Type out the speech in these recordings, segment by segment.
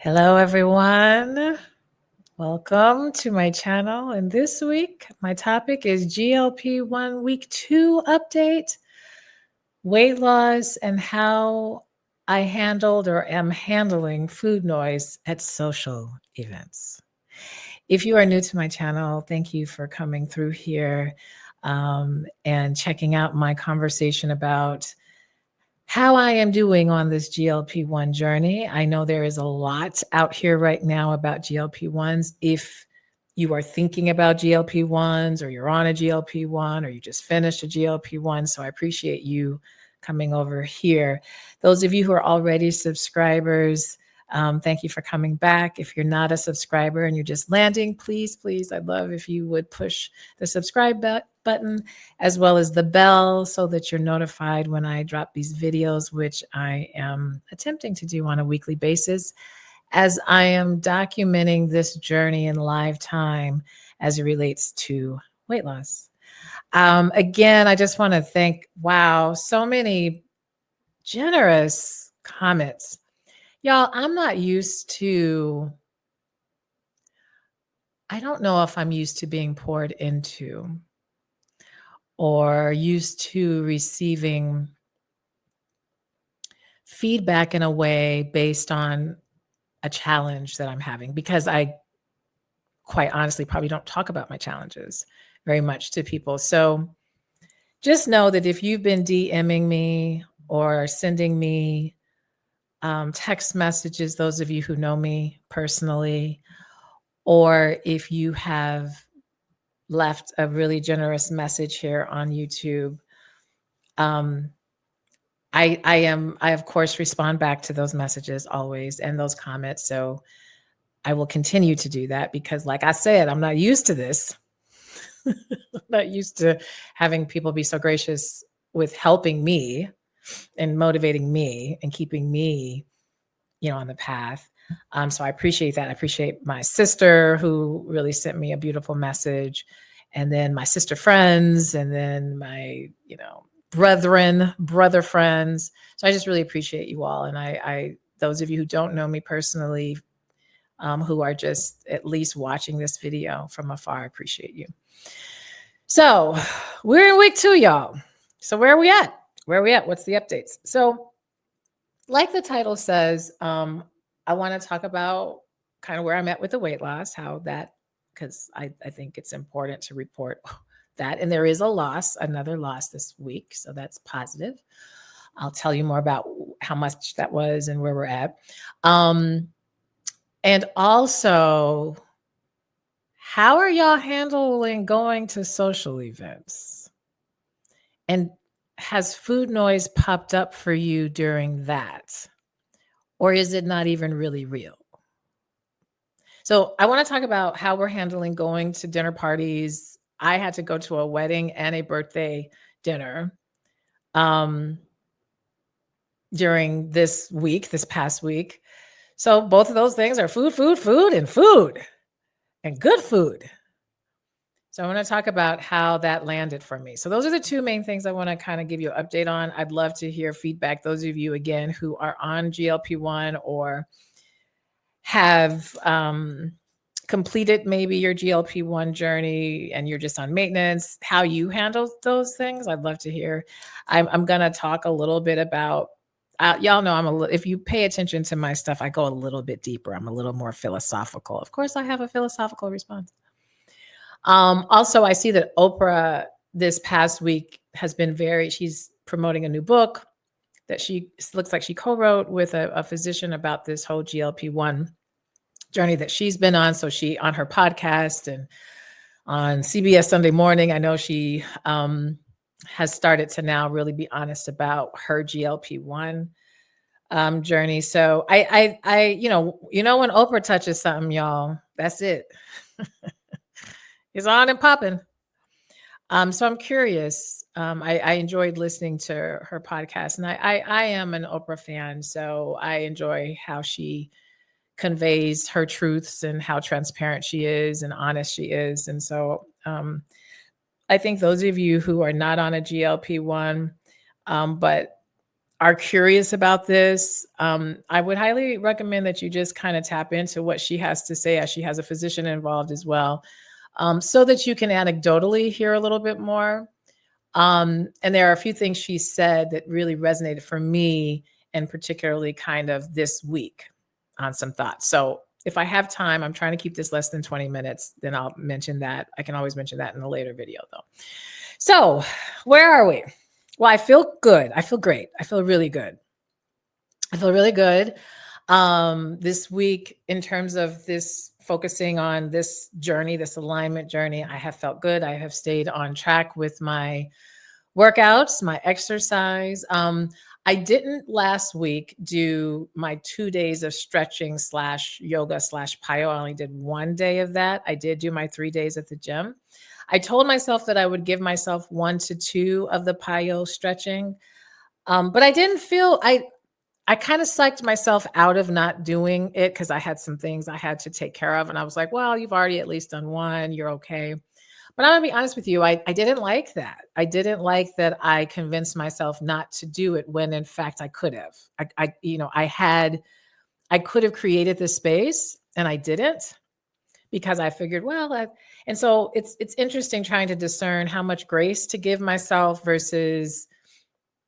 Hello, everyone. Welcome to my channel. And this week, my topic is GLP-1 Week 2 update, weight loss, and how I handled or am handling food noise at social events. If you are new to my channel, thank you for coming through here and checking out my conversation about how I am doing on this GLP-1 journey. I know there is a lot out here right now about GLP-1s. If you are thinking about GLP-1s or you're on a GLP-1 or you just finished a GLP-1, so I appreciate you coming over here. Those of you who are already subscribers, thank you for coming back. If you're not a subscriber and you're just landing, please, I'd love if you would push the subscribe button as well as the bell so that you're notified when I drop these videos, which I am attempting to do on a weekly basis as I am documenting this journey in live time as it relates to weight loss. Again, I just want to thank, wow, so many generous comments. Y'all, I don't know if I'm used to being poured into or used to receiving feedback in a way based on a challenge that I'm having, because I quite honestly probably don't talk about my challenges very much to people. So just know that if you've been DMing me or sending me text messages, those of you who know me personally, or if you have left a really generous message here on YouTube, I of course respond back to those messages always and those comments. So I will continue to do that because, like I said, I'm not used to this. I'm not used to having people be so gracious with helping me and motivating me and keeping me, on the path. So I appreciate that. I appreciate my sister who really sent me a beautiful message, and then my sister friends, and then my, brother friends. So I just really appreciate you all. And I those of you who don't know me personally, who are just at least watching this video from afar, I appreciate you. So we're in week 2, y'all. So where are we at? What's the updates? So like the title says, I want to talk about kind of where I'm at with the weight loss, how that, because I think it's important to report that. And there is another loss this week. So that's positive. I'll tell you more about how much that was and where we're at. And also, how are y'all handling going to social events? And has food noise popped up for you during that? Or is it not even really real? So I want to talk about how we're handling going to dinner parties. I had to go to a wedding and a birthday dinner during this past week. So both of those things are food, and good food. So I want to talk about how that landed for me. So those are the two main things I want to kind of give you an update on. I'd love to hear feedback. Those of you, again, who are on GLP-1 or have completed maybe your GLP-1 journey and you're just on maintenance, how you handle those things. I'd love to hear. I'm going to talk a little bit about, y'all know if you pay attention to my stuff, I go a little bit deeper. I'm a little more philosophical. Of course, I have a philosophical response. Also, I see that Oprah this past week has been she's promoting a new book that she looks like she co-wrote with a physician about this whole GLP-1 journey that she's been on. So she, on her podcast and on CBS Sunday Morning, I know she has started to now really be honest about her GLP-1 journey. So I when Oprah touches something, y'all, that's it. It's on and popping. So I'm curious. I enjoyed listening to her podcast, and I am an Oprah fan, so I enjoy how she conveys her truths and how transparent she is and honest she is. And so I think those of you who are not on a GLP-1, but are curious about this, I would highly recommend that you just kind of tap into what she has to say, as she has a physician involved as well, so that you can anecdotally hear a little bit more. And there are a few things she said that really resonated for me, and particularly kind of this week on some thoughts. So if I have time, I'm trying to keep this less than 20 minutes, then I'll mention that. I can always mention that in a later video though. So where are we? Well, I feel good. I feel great. I feel really good. I feel really good. This week, in terms of this focusing on this journey, this alignment journey, I have felt good. I have stayed on track with my workouts, my exercise. I didn't last week do my 2 days of stretching slash yoga slash PIO. I only did 1 day of that. I did do my 3 days at the gym. I told myself that I would give myself 1 to 2 of the PIO stretching. But I didn't feel I kind of psyched myself out of not doing it because I had some things I had to take care of. And I was like, well, you've already at least done 1. You're okay. But I'm gonna be honest with you, I didn't like that. I didn't like that I convinced myself not to do it when in fact I could have. I could have created this space and I didn't, because I figured, well, and so it's interesting trying to discern how much grace to give myself versus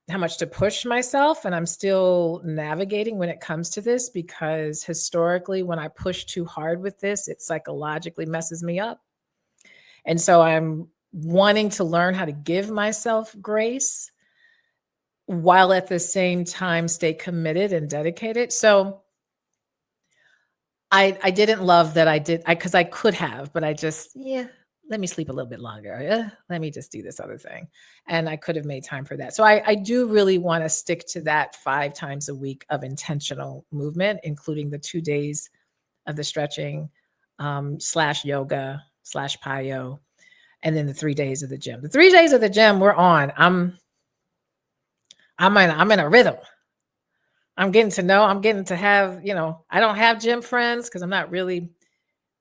how much to push myself. And I'm still navigating when it comes to this, because historically, when I push too hard with this, it psychologically messes me up. And so I'm wanting to learn how to give myself grace while at the same time stay committed and dedicated. So I didn't love that I did, because I could have, but I just, let me sleep a little bit longer. Let me just do this other thing. And I could have made time for that. So I do really want to stick to that 5 times a week of intentional movement, including the 2 days of the stretching slash yoga slash PIO, and then the 3 days of the gym. The 3 days of the gym we're on. I'm in a rhythm. I'm getting to have, I don't have gym friends because I'm not really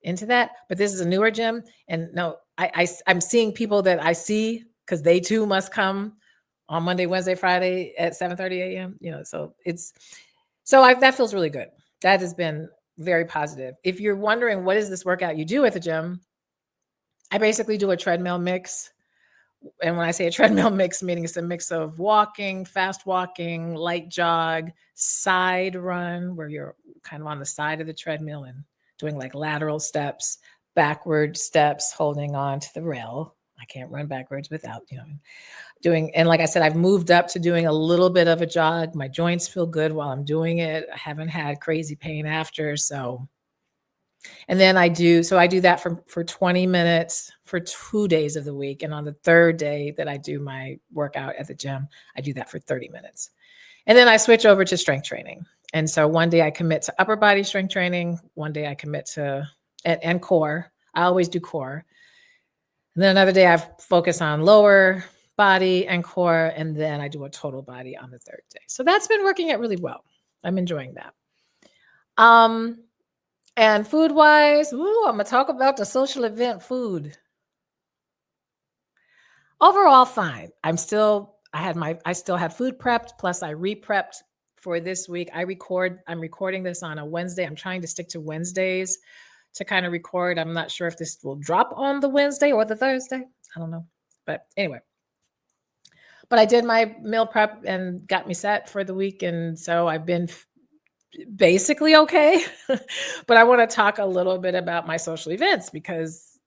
into that, but this is a newer gym. And no, I'm seeing people that I see because they too must come on Monday, Wednesday, Friday at 7:30 a.m. That feels really good. That has been very positive. If you're wondering what is this workout you do at the gym, I basically do a treadmill mix. And when I say a treadmill mix, meaning it's a mix of walking, fast walking, light jog, side run, where you're kind of on the side of the treadmill and doing like lateral steps, backward steps, holding on to the rail. I can't run backwards without, doing. And like I said, I've moved up to doing a little bit of a jog. My joints feel good while I'm doing it. I haven't had crazy pain after. And then I do that for 20 minutes for 2 days of the week. And on the 3rd day that I do my workout at the gym, I do that for 30 minutes. And then I switch over to strength training. And so one day I commit to upper body strength training. One day I commit to, and core. I always do core. And then another day I focus on lower body and core. And then I do a total body on the 3rd day. So that's been working out really well. I'm enjoying that. And food wise, I'm going to talk about the social event food. Overall, fine. I still had food prepped, plus I re-prepped for this week. I'm recording this on a Wednesday. I'm trying to stick to Wednesdays to kind of record. I'm not sure if this will drop on the Wednesday or the Thursday. I don't know. But anyway. But I did my meal prep and got me set for the week. And so I've been basically okay. But I want to talk a little bit about my social events because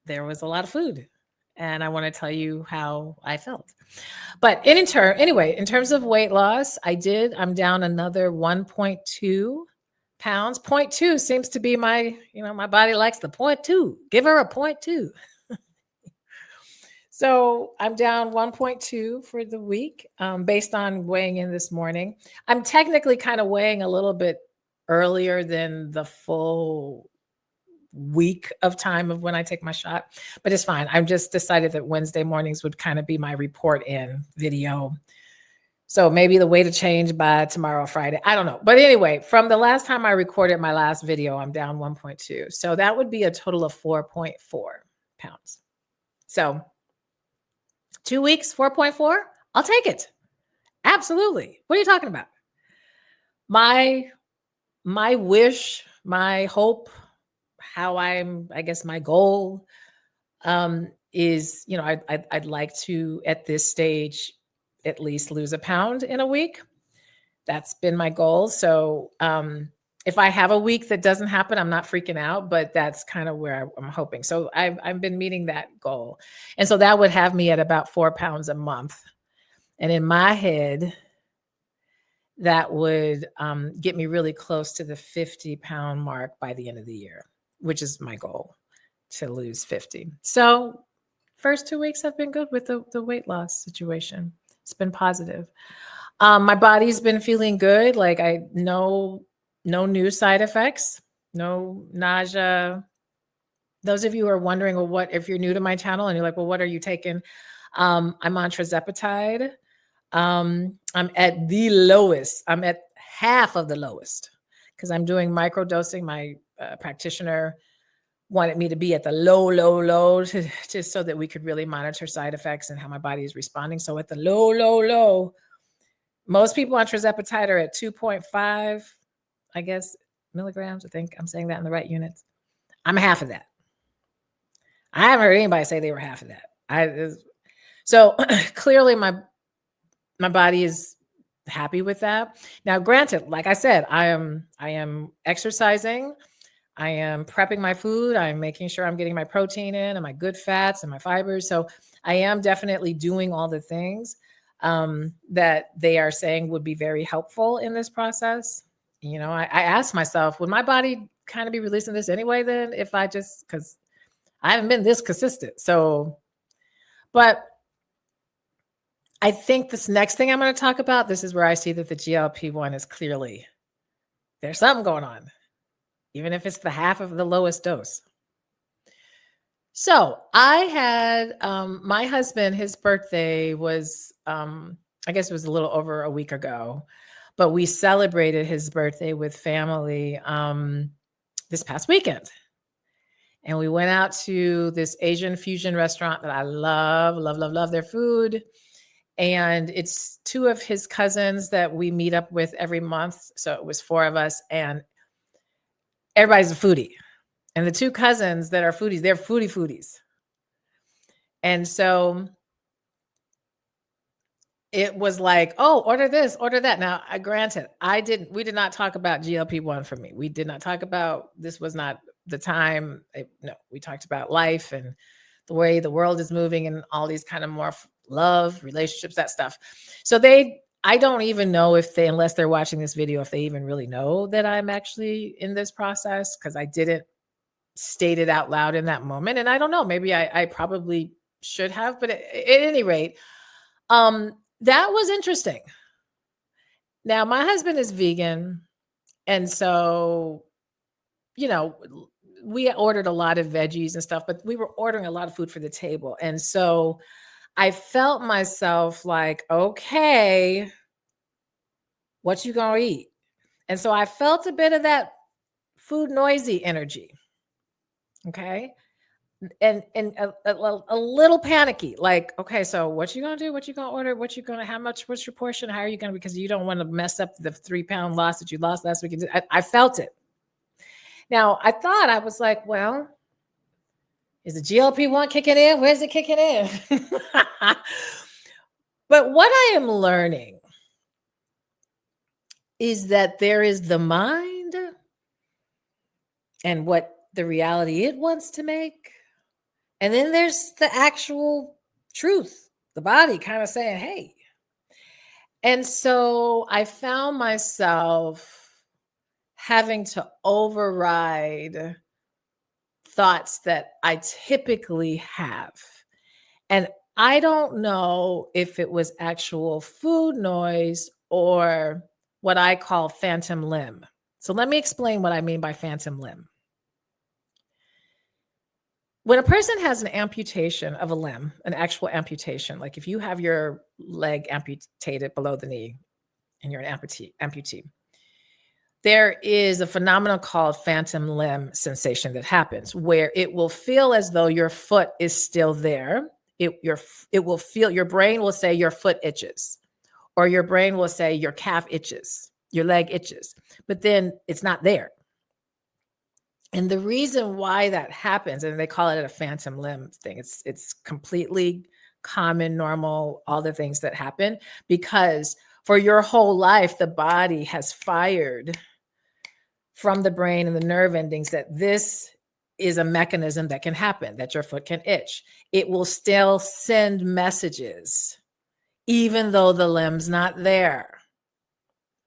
there was a lot of food and I want to tell you how I felt. But in terms of weight loss, I'm down another 1.2 pounds. 0.2 seems to be my body likes the 0.2. Give her a 0.2. So I'm down 1.2 for the week based on weighing in this morning. I'm technically kind of weighing a little bit earlier than the full week of time of when I take my shot, but it's fine. I've just decided that Wednesday mornings would kind of be my report in video. So maybe the weight to change by tomorrow, Friday. I don't know. But anyway, from the last time I recorded my last video, I'm down 1.2. So that would be a total of 4.4 pounds. So 2 weeks, 4.4, I'll take it. Absolutely. What are you talking about? My my wish, my hope, I guess my goal is, I'd like to at this stage at least lose a pound in a week. That's been my goal. So if I have a week that doesn't happen, I'm not freaking out, but that's kind of where I'm hoping. So I've been meeting that goal. And so that would have me at about 4 pounds a month. And in my head, that would get me really close to the 50-pound mark by the end of the year, which is my goal, to lose 50. So first 2 weeks have been good with the weight loss situation. It's been positive. My body's been feeling good. Like no new side effects, no nausea. Those of you who are wondering, well, what if you're new to my channel and you're like, well, what are you taking? I'm on tirzepatide. I'm at the lowest. I'm at half of the lowest because I'm doing microdosing. My practitioner wanted me to be at the low, just so that we could really monitor side effects and how my body is responding. So at the low, most people on tirzepatide are at 2.5, I guess, milligrams. I think I'm saying that in the right units. I'm half of that. I haven't heard anybody say they were half of that. So clearly my body is happy with that. Now, granted, like I said, I am exercising. I am prepping my food. I'm making sure I'm getting my protein in and my good fats and my fibers. So I am definitely doing all the things that they are saying would be very helpful in this process. I asked myself, would my body kind of be releasing this anyway then if because I haven't been this consistent. So, but I think this next thing I'm going to talk about, this is where I see that the GLP-1 is clearly, there's something going on, even if it's the half of the lowest dose. So I had my husband, his birthday was, I guess it was a little over a week ago, but we celebrated his birthday with family this past weekend. And we went out to this Asian fusion restaurant that I love their food. And it's two of his cousins that we meet up with every month. So it was 4 of us, and everybody's a foodie. And the 2 cousins that are foodies, they're foodies. And so it was like, oh, order this, order that. Now, granted, we did not talk about GLP-1 for me. We did not talk about, this was not the time. No, we talked about life and the way the world is moving and all these kind of more love, relationships, that stuff. So I don't even know if unless they're watching this video, if they even really know that I'm actually in this process, because I didn't state it out loud in that moment. And I don't know, maybe I probably should have, but at any rate, that was interesting. Now, my husband is vegan. And so, we ordered a lot of veggies and stuff, but we were ordering a lot of food for the table. And so I felt myself like, okay, what you gonna eat? And so I felt a bit of that food noisy energy. Okay. And a little panicky, like, okay, so what you gonna do? What you gonna order? How much? What's your portion? How are you gonna? Because you don't want to mess up the 3-pound loss that you lost last week. I felt it. Now I thought, I was like, well, is the GLP-1 kicking in? Where's it kicking in? But what I am learning is that there is the mind and what the reality it wants to make. And then there's the actual truth, the body kind of saying, hey. And so I found myself having to override thoughts that I typically have. And I don't know if it was actual food noise or what I call phantom limb. So let me explain what I mean by phantom limb. When a person has an amputation of a limb, an actual amputation, like if you have your leg amputated below the knee and you're an amputee, there is a phenomenon called phantom limb sensation that happens where it will feel as though your foot is still there. It will feel, your brain will say your foot itches, or your brain will say your calf itches, your leg itches, but then it's not there. And the reason why that happens, and they call it a phantom limb thing, it's completely common, normal, all the things that happen, because for your whole life, the body has fired from the brain and the nerve endings that this is a mechanism that can happen, that your foot can itch. It will still send messages, even though the limb's not there,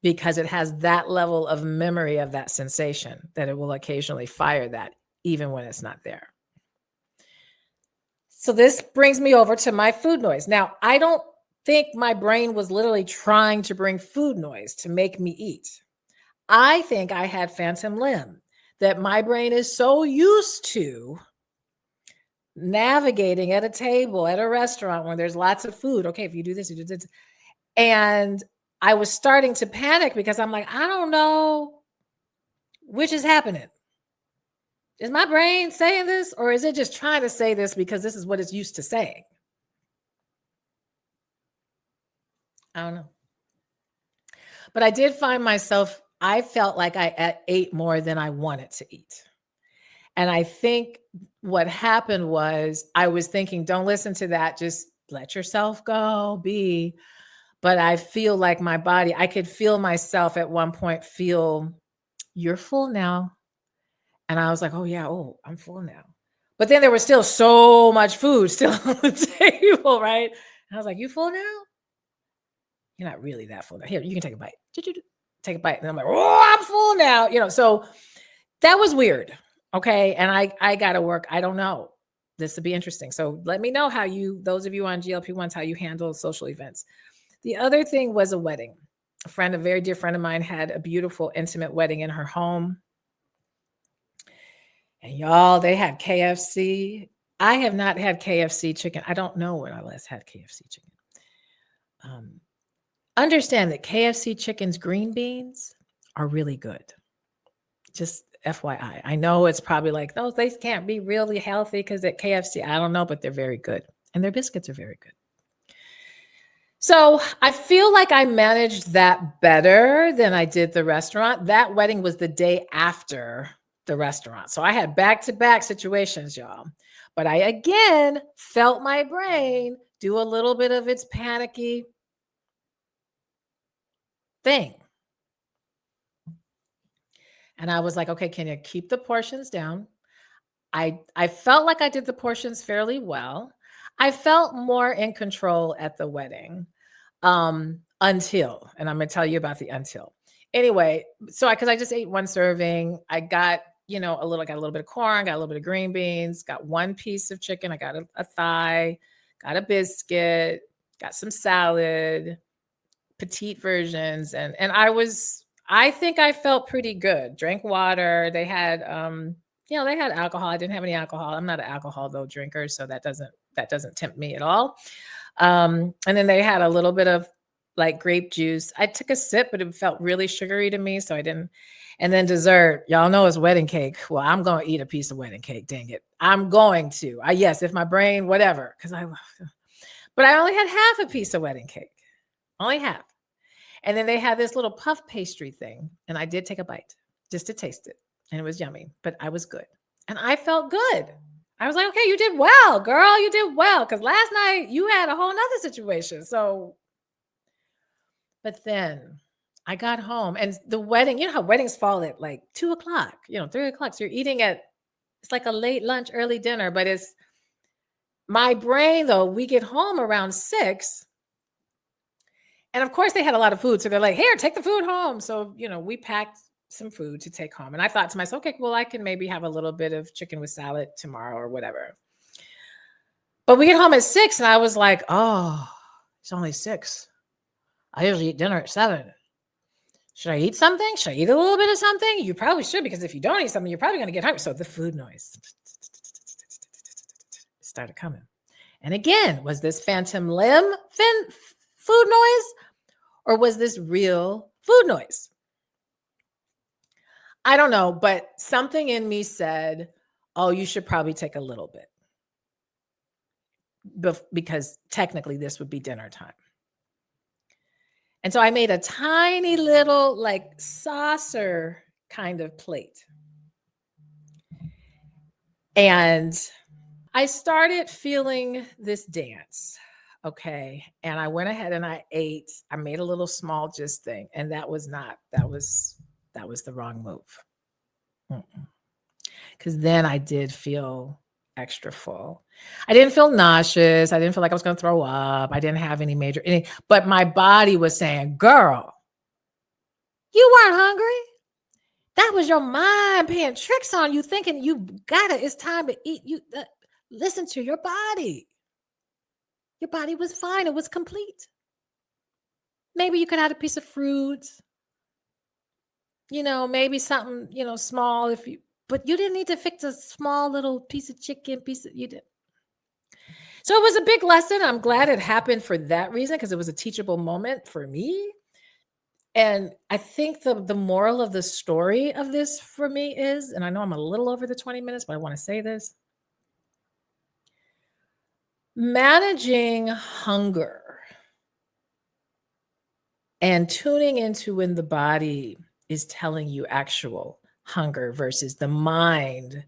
because it has that level of memory of that sensation that it will occasionally fire that, even when it's not there. So this brings me over to my food noise. Now, I don't think my brain was literally trying to bring food noise to make me eat. I think I had phantom limb, that my brain is so used to navigating at a table, at a restaurant where there's lots of food. Okay, if you do this, you do this. And I was starting to panic because I'm like, I don't know which is happening. Is my brain saying this, or is it just trying to say this because this is what it's used to saying? I don't know. But I did find myself, I felt like I ate more than I wanted to eat. And I think what happened was I was thinking, don't listen to that. Just let yourself go, be. But I feel like my body, I could feel myself at one point feel, you're full now. And I was like, oh, yeah, oh, I'm full now. But then there was still so much food still on the table, right? And I was like, you full now? You're not really that full now. Here, you can take a bite. Take a bite. And I'm like, oh, I'm full now. So that was weird. Okay. And I got to work. I don't know. This would be interesting. So let me know how those of you on GLP-1s, how you handle social events. The other thing was a wedding. A very dear friend of mine had a beautiful, intimate wedding in her home. And y'all, they had KFC. I have not had KFC chicken. I don't know when I last had KFC chicken. Understand that KFC chicken's green beans are really good. Just FYI. I know it's probably like, those they can't be really healthy because at KFC, I don't know, but they're very good. And their biscuits are very good. So I feel like I managed that better than I did the restaurant. That wedding was the day after the restaurant. So I had back-to-back situations, y'all. But I, again, felt my brain do a little bit of its panicky thing. And I was like, okay, can you keep the portions down? I felt like I did the portions fairly well. I felt more in control at the wedding until, and I'm going to tell you about the until. Anyway, so because I just ate one serving, I got, got a little bit of corn, got a little bit of green beans, got one piece of chicken, I got a thigh, got a biscuit, got some salad, petite versions, and I think I felt pretty good. Drank water. They had they had alcohol. I didn't have any alcohol. I'm not an alcohol though drinker, so that doesn't tempt me at all. And then they had a little bit of like grape juice. I took a sip, but it felt really sugary to me, so I didn't. And then dessert, y'all know it's wedding cake. Well, I'm going to eat a piece of wedding cake. Dang it. I'm going to. Yes, if my brain, whatever, but I only had half a piece of wedding cake. Only half. And then they had this little puff pastry thing. And I did take a bite just to taste it. And it was yummy, but I was good. And I felt good. I was like, okay, you did well, girl. You did well. Because last night you had a whole nother situation. But then I got home and the wedding, how weddings fall at like 2:00, 3:00. So you're eating it's like a late lunch, early dinner, but it's my brain though, we get home around 6. And of course they had a lot of food. So they're like, here, take the food home. So, we packed some food to take home. And I thought to myself, okay, well, I can maybe have a little bit of chicken with salad tomorrow or whatever. But we get home at 6 and I was like, oh, it's only 6. I usually eat dinner at 7. Should I eat something? Should I eat a little bit of something? You probably should, because if you don't eat something, you're probably going to get hungry. So the food noise started coming. And again, was this phantom limb food noise? Or was this real food noise? I don't know, but something in me said, oh, you should probably take a little bit. Because technically this would be dinner time. And so I made a tiny little like saucer kind of plate. And I started feeling this dance. Okay. And I went ahead and I ate. I made a little small just thing. And that was the wrong move. Because then I did feel extra full. I didn't feel nauseous. I didn't feel like I was going to throw up. I didn't have any but my body was saying, girl, you weren't hungry. That was your mind playing tricks on you, thinking it's time to eat. Listen to your body. Your body was fine. It was complete. Maybe you could have a piece of fruit, maybe something, small but you didn't need to fix a small little piece of chicken, you did. So it was a big lesson. I'm glad it happened for that reason, because it was a teachable moment for me. And I think the moral of the story of this for me is, and I know I'm a little over the 20 minutes, but I want to say this. Managing hunger and tuning into when the body is telling you actual hunger versus the mind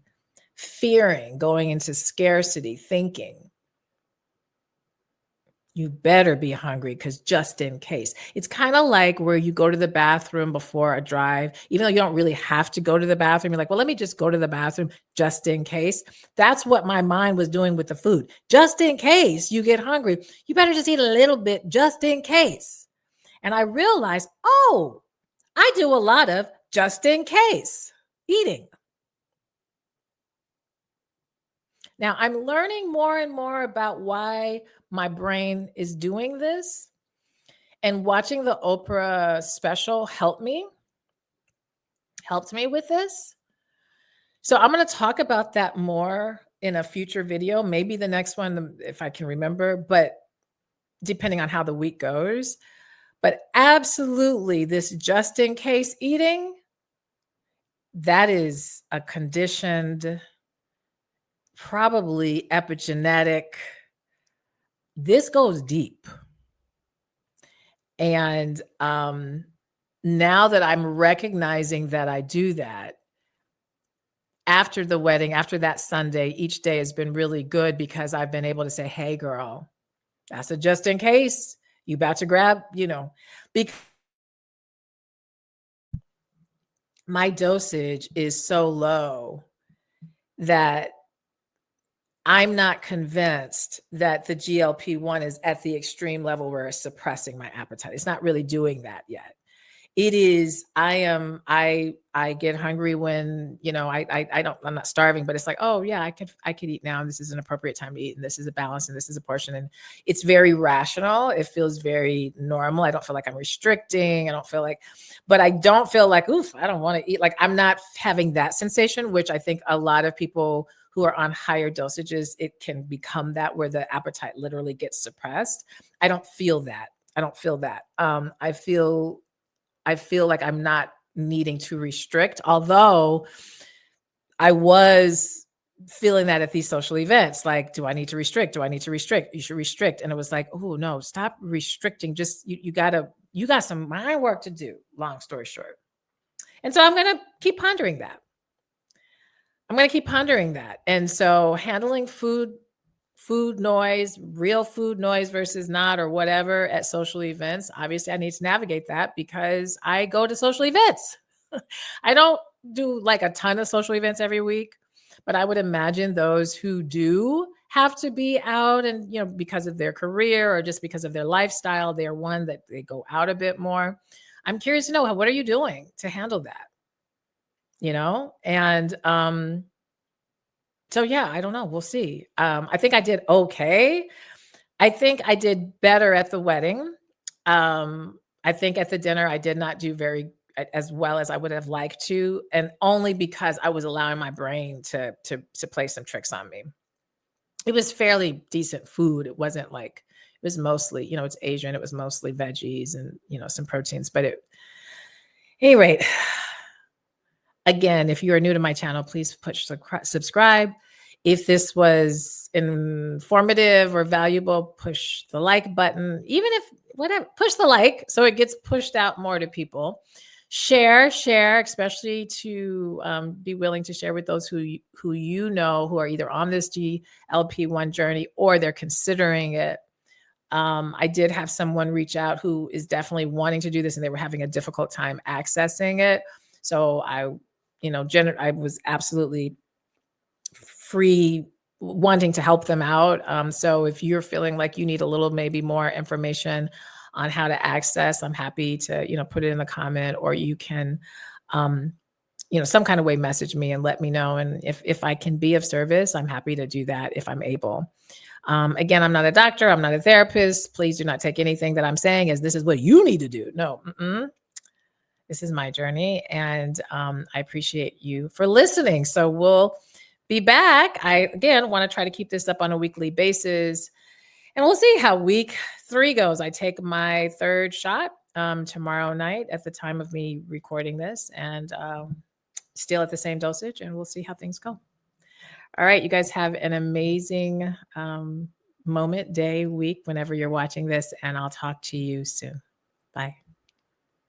fearing, going into scarcity, thinking you better be hungry because just in case. It's kind of like where you go to the bathroom before a drive, even though you don't really have to go to the bathroom. You're like, well, let me just go to the bathroom just in case. That's what my mind was doing with the food. Just in case you get hungry, you better just eat a little bit just in case. And I realized, oh, I do a lot of just in case eating. Now, I'm learning more and more about why my brain is doing this, and watching the Oprah special helped me with this. So I'm going to talk about that more in a future video, maybe the next one, if I can remember, but depending on how the week goes. But absolutely, this just in case eating, that is a conditioned, probably epigenetic. This goes deep. And now that I'm recognizing that I do that, after the wedding, after that Sunday, each day has been really good, because I've been able to say, hey, girl, that's a just in case. You about to grab, because my dosage is so low that I'm not convinced that the GLP-1 is at the extreme level where it's suppressing my appetite. It's not really doing that yet. It is, I get hungry when, I'm not starving, but it's like, oh yeah, I could eat now. And this is an appropriate time to eat. And this is a balance. And this is a portion. And it's very rational. It feels very normal. I don't feel like I'm restricting. But I don't feel like, oof, I don't want to eat. Like, I'm not having that sensation, which I think a lot of people who are on higher dosages, it can become that, where the appetite literally gets suppressed. I don't feel that. I feel like I'm not needing to restrict, although I was feeling that at these social events. Like, do I need to restrict? Do I need to restrict? You should restrict. And it was like, oh no, stop restricting. Just, you got some mind work to do, long story short. And so I'm going to keep pondering that. And so handling food noise, real food noise versus not, or whatever, at social events. Obviously, I need to navigate that because I go to social events. I don't do like a ton of social events every week, but I would imagine those who do have to be out and, because of their career or just because of their lifestyle, they're one that they go out a bit more. I'm curious to know, what are you doing to handle that? And so yeah, I don't know. We'll see. I think I did okay. I think I did better at the wedding. I think at the dinner, I did not do as well as I would have liked to, and only because I was allowing my brain to play some tricks on me. It was fairly decent food. It wasn't like, it was mostly, it's Asian. It was mostly veggies and, some proteins, but at any rate, again, if you are new to my channel, please push subscribe. If this was informative or valuable, push the like button. Even if whatever, push the like so it gets pushed out more to people. Share, especially to be willing to share with those who you know who are either on this GLP-1 journey or they're considering it. I did have someone reach out who is definitely wanting to do this, and they were having a difficult time accessing it. So I was absolutely free wanting to help them out. So if you're feeling like you need a little, maybe more information on how to access, I'm happy to, put it in the comment, or you can, some kind of way message me and let me know. And if I can be of service, I'm happy to do that if I'm able. Again, I'm not a doctor. I'm not a therapist. Please do not take anything that I'm saying as this is what you need to do. No, this is my journey. And I appreciate you for listening. So we'll be back. I, again, want to try to keep this up on a weekly basis. And we'll see how week 3 goes. I take my 3rd shot tomorrow night at the time of me recording this, and still at the same dosage. And we'll see how things go. All right, you guys have an amazing moment, day, week, whenever you're watching this, and I'll talk to you soon. Bye.